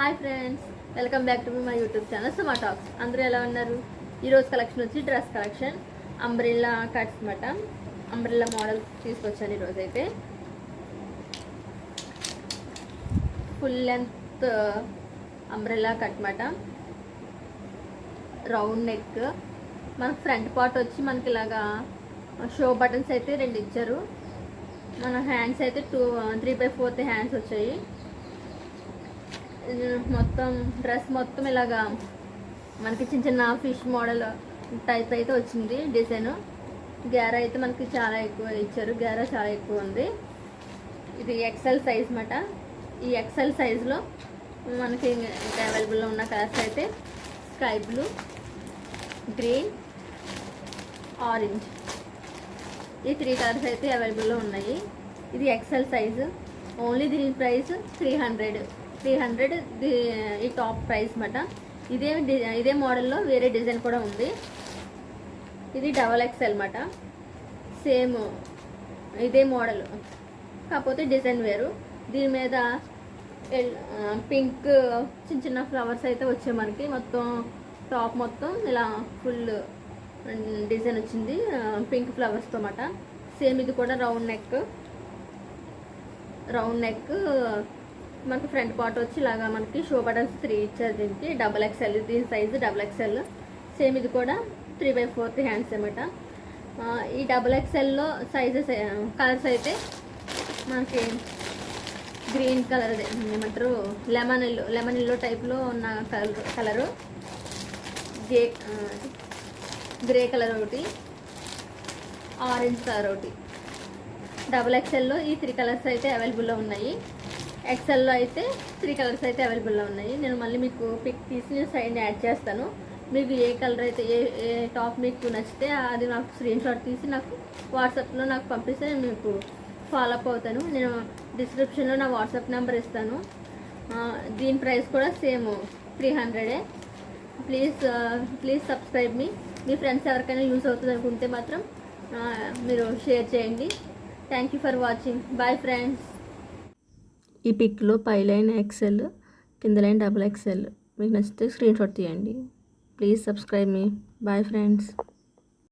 Hi friends, welcome back to my YouTube channel Suma talks. అందరూ ఎలా ఉన్నారు? ఈరోజు కలెక్షన్ వచ్చి డ్రెస్ కలెక్షన్ అంబ్రెల్లా కట్స్ మాట. అంబ్రెల్లా మోడల్ తీసుకొచ్చాను ఈరోజు. అయితే ఫుల్ లెంత్ అంబ్రెల్లా కట్ మాట, రౌండ్ నెక్. మనకు ఫ్రంట్ పార్ట్ వచ్చి మనకి ఇలాగా షో బటన్స్ అయితే 2 ఇచ్చారు. మన హ్యాండ్స్ అయితే 3/4 హ్యాండ్స్ వచ్చాయి. మొత్తం డ్రెస్ మొత్తం ఇలాగా మనకి చిన్న చిన్న ఫిష్ మోడల్ టైప్ అయితే వచ్చింది డిజైన్. గ్యారా అయితే మనకి చాలా ఎక్కువ ఇచ్చారు, గ్యారా చాలా ఎక్కువ ఉంది. ఇది ఎక్సెల్ సైజ్ మాట. ఈ ఎక్సెల్ సైజ్లో మనకి ఇంకా అవైలబుల్లో ఉన్న కలర్స్ అయితే స్కై బ్లూ, గ్రీన్, ఆరెంజ్, ఈ 3 కలర్స్ అయితే అవైలబుల్లో ఉన్నాయి. ఇది ఎక్సెల్ సైజు. ఓన్లీ దీని ప్రైస్ 300. ఈ టాప్ ప్రైస్ మాట. ఇదే మోడల్లో వేరే డిజైన్ కూడా ఉంది. ఇది XXL మాట. సేమ్ ఇదే మోడల్, కాకపోతే డిజైన్ వేరు. దీని మీద పింక్ చిన్న చిన్న ఫ్లవర్స్ అయితే వచ్చాయి మనకి. మొత్తం టాప్ మొత్తం ఇలా ఫుల్ డిజైన్ వచ్చింది పింక్ ఫ్లవర్స్తో మాట. సేమ్ ఇది కూడా రౌండ్ నెక్. మనకి ఫ్రంట్ పార్ట్ వచ్చి ఇలాగా మనకి షో బటన్స్ 3 ఇచ్చారు. దీనికి XXL, దీని సైజు XXL. సేమ్ ఇది కూడా 3/4 హ్యాండ్స్ అన్నమాట. ఈ XXLలో సైజెస్ కలర్స్ మనకి గ్రీన్ కలర్, ఏమంటారు, లెమన్ ఎల్లో టైప్లో ఉన్న కలరు, గ్రే కలర్ ఒకటి, ఆరెంజ్ కలర్ ఒకటి. XXLలో ఈ 3 కలర్స్ అయితే అవైలబుల్లో ఉన్నాయి. ఎక్సెల్లో అయితే 3 కలర్స్ అయితే అవైలబుల్లో ఉన్నాయి. నేను మళ్ళీ మీకు పిక్ తీసి నేను సైడ్ యాడ్ చేస్తాను. మీకు ఏ కలర్ అయితే ఏ టాప్ మీకు నచ్చితే అది నాకు స్క్రీన్ షాట్ తీసి నాకు వాట్సాప్లో నాకు పంపిస్తే నేను మీకు ఫాలో అప్ అవుతాను. నేను డిస్క్రిప్షన్లో నా వాట్సాప్ నెంబర్ ఇస్తాను. దీని ప్రైస్ కూడా సేమ్ 300. ప్లీజ్ సబ్స్క్రైబ్ మీ ఫ్రెండ్స్ ఎవరికైనా యూజ్ అవుతుంది అనుకుంటే మాత్రం మీరు షేర్ చేయండి. Thank you for watching. Bye friends. ఈ పిక్లో పై లైన్ XL, కింద లైన్ XXL. మీకు నచ్చితే స్క్రీన్ షాట్ తీయండి. ప్లీజ్ సబ్స్క్రైబ్ మీ. Bye friends.